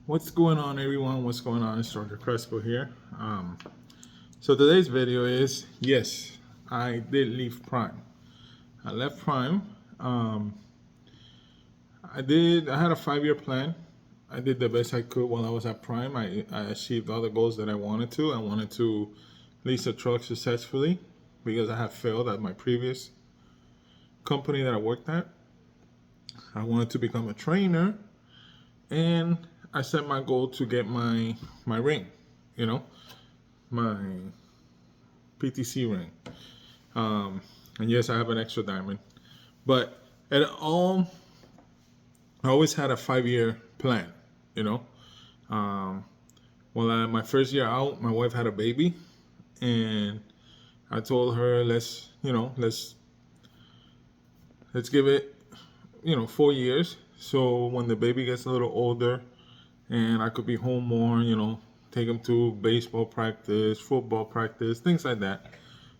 What's going on, everyone? What's going on? It's Jorge Crespo here. So today's video is, yes, I did leave Prime. I left Prime. I had a 5-year plan. I did the best I could while I was at Prime. I achieved all the goals that I wanted to. I wanted to lease a truck successfully because I had failed at my previous company that I worked at. I wanted to become a trainer, and I set my goal to get my ring, you know, my PTC ring. And yes, I have an extra diamond, but I always had a 5-year plan, you know. Um, my first year out, my wife had a baby, and I told her, let's give it, 4 years. So when the baby gets a little older, and I could be home more, take him to baseball practice, football practice, things like that.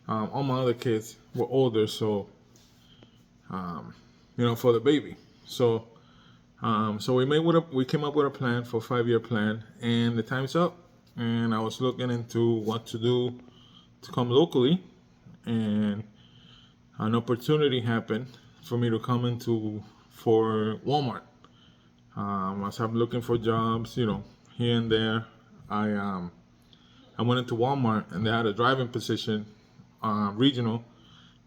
All my other kids were older, so for the baby. So we came up with a plan for a 5-year plan, and the time's up. And I was looking into what to do to come locally, and an opportunity happened for me to come into for Walmart. As I'm looking for jobs, here and there, I went into Walmart and they had a driving position, regional,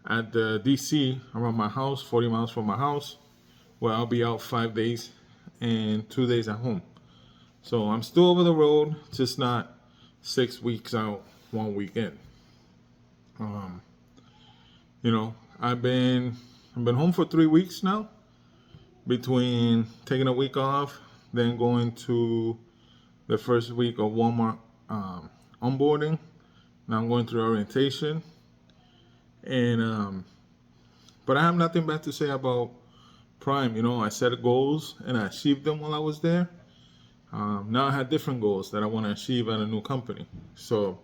at the DC around my house, 40 miles from my house, where I'll be out 5 days and 2 days at home. So I'm still over the road, just not 6 weeks out, 1 weekend. You know, I've been home for 3 weeks now, between taking a week off, then going to the first week of Walmart onboarding. Now I'm going through orientation, and but I have nothing bad to say about Prime. I set goals and I achieved them while I was there. Now I have different goals that I want to achieve at a new company. So,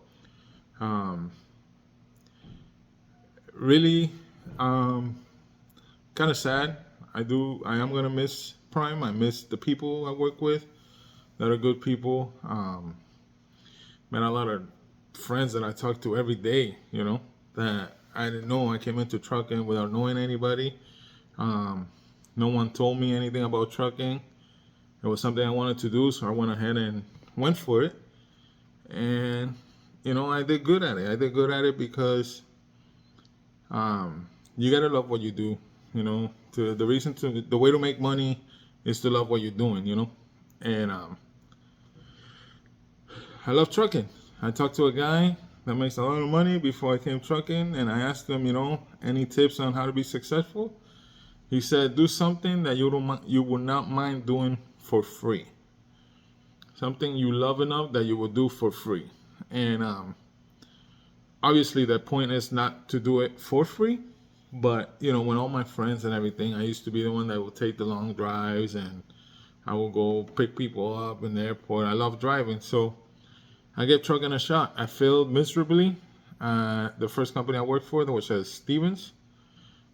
really, kind of sad. I am gonna miss Prime. I miss the people I work with that are good people. Met a lot of friends that I talk to every day. That I didn't know. I came into trucking without knowing anybody. No one told me anything about trucking. It was something I wanted to do, so I went ahead and went for it. And I did good at it. I did good at it because you gotta love what you do. The way to make money is to love what you're doing. And I love trucking. I talked to a guy that makes a lot of money before I came trucking, and I asked him, any tips on how to be successful. He said, do something that you will not mind doing for free. Something you love enough that you will do for free. And obviously, the point is not to do it for free. But when all my friends and everything, I used to be the one that would take the long drives, and I would go pick people up in the airport. I love driving, so I gave trucking a shot. I failed miserably. The first company I worked for, which was Stevens.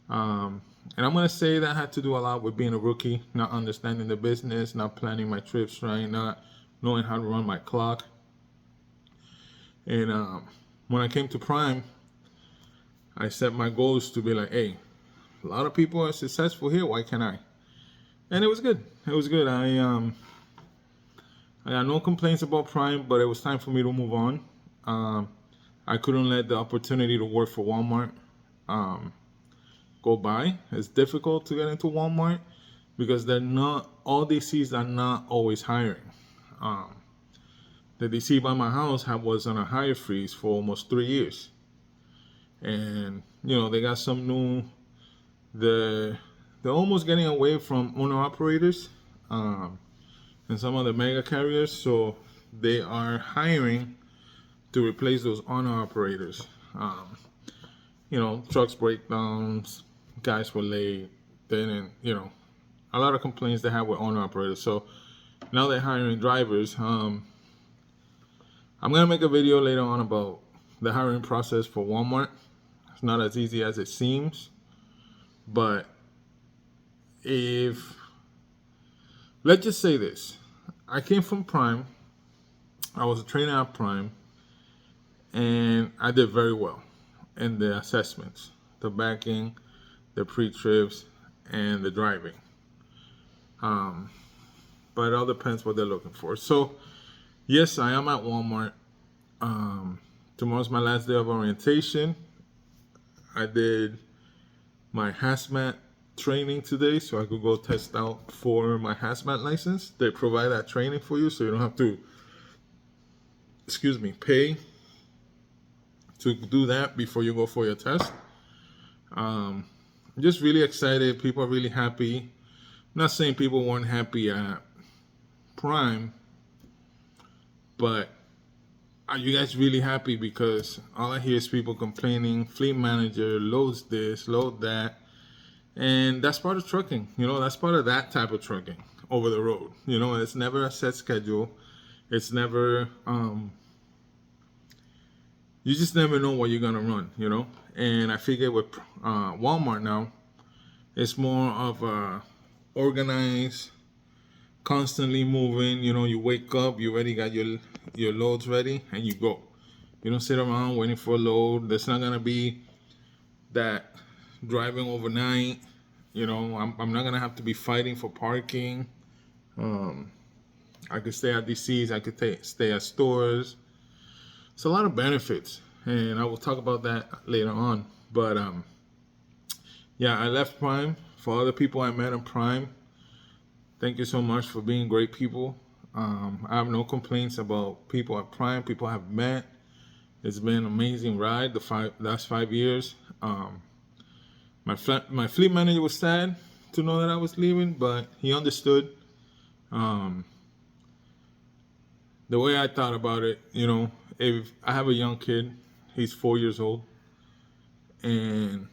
And I'm going to say that had to do a lot with being a rookie, not understanding the business, not planning my trips right, not knowing how to run my clock. And when I came to Prime, I set my goals to be like, hey, a lot of people are successful here. Why can't I? And it was good. It was good. I got no complaints about Prime, but it was time for me to move on. I couldn't let the opportunity to work for Walmart go by. It's difficult to get into Walmart because all DCs are not always hiring. The DC by my house was on a hire freeze for almost 3 years. And, they got some new, they're almost getting away from owner operators and some of the mega carriers. So they are hiring to replace those owner operators. Trucks breakdowns, guys were late, a lot of complaints they have with owner operators. So now they're hiring drivers. I'm gonna make a video later on about the hiring process for Walmart. It's not as easy as it seems, but let's just say this. I came from Prime. I was a trainer at Prime, and I did very well in the assessments, the banking, the pre-trips, and the driving. Um, but it all depends what they're looking for. So yes, I am at Walmart. Tomorrow's my last day of orientation. I did my hazmat training today so I could go test out for my hazmat license. They provide that training for you so you don't have to, pay to do that before you go for your test. I'm just really excited. People are really happy. I'm not saying people weren't happy at Prime, but are you guys really happy? Because all I hear is people complaining, fleet manager loads this, load that. And that's part of trucking. That's part of that type of trucking over the road. It's never a set schedule. It's never, you just never know what you're going to run. And I figure with Walmart now, it's more of a organized, constantly moving. You wake up, you already got your loads ready, and you go. You don't sit around waiting for a load. There's not going to be that driving overnight. I'm not going to have to be fighting for parking. I could stay at DCs. I could stay at stores. It's a lot of benefits, and I will talk about that later on. But yeah, I left Prime. For other people I met in Prime, thank you so much for being great people. I have no complaints about people at Prime, people I've met. It's been an amazing ride the last 5 years. My fleet manager was sad to know that I was leaving, but he understood. The way I thought about it, if I have a young kid, he's 4 years old, and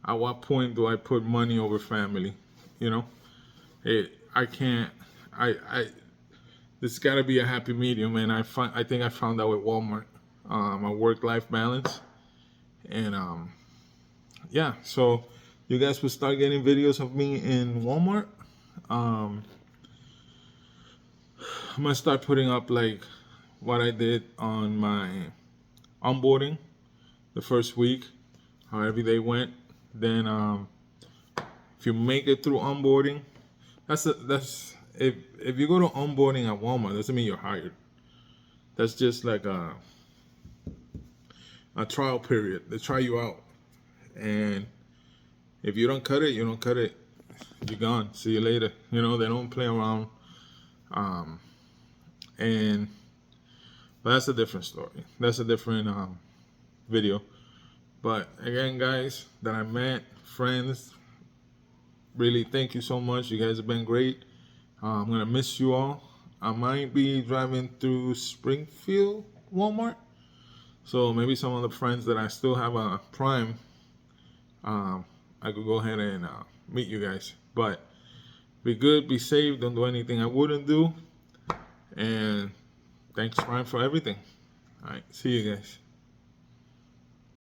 at what point do I put money over family? I can't. There's got to be a happy medium, and I think I found that with Walmart, a work-life balance, and yeah. So you guys will start getting videos of me in Walmart. I'm gonna start putting up like what I did on my onboarding the first week, how every day went. Then if you make it through onboarding, that's if you go to onboarding at Walmart, doesn't mean you're hired. That's just like a trial period. They try you out, and if you don't cut it, you don't cut it. You're gone. See you later. They don't play around. But that's a different story. That's a different video. But again, guys that I met, friends, really thank you so much. You guys have been great. I'm gonna miss you all. I might be driving through Springfield Walmart, so maybe some of the friends that I still have a Prime, I could go ahead and meet you guys. But be good, be safe, don't do anything I wouldn't do, and thanks Prime for everything. All right, see you guys.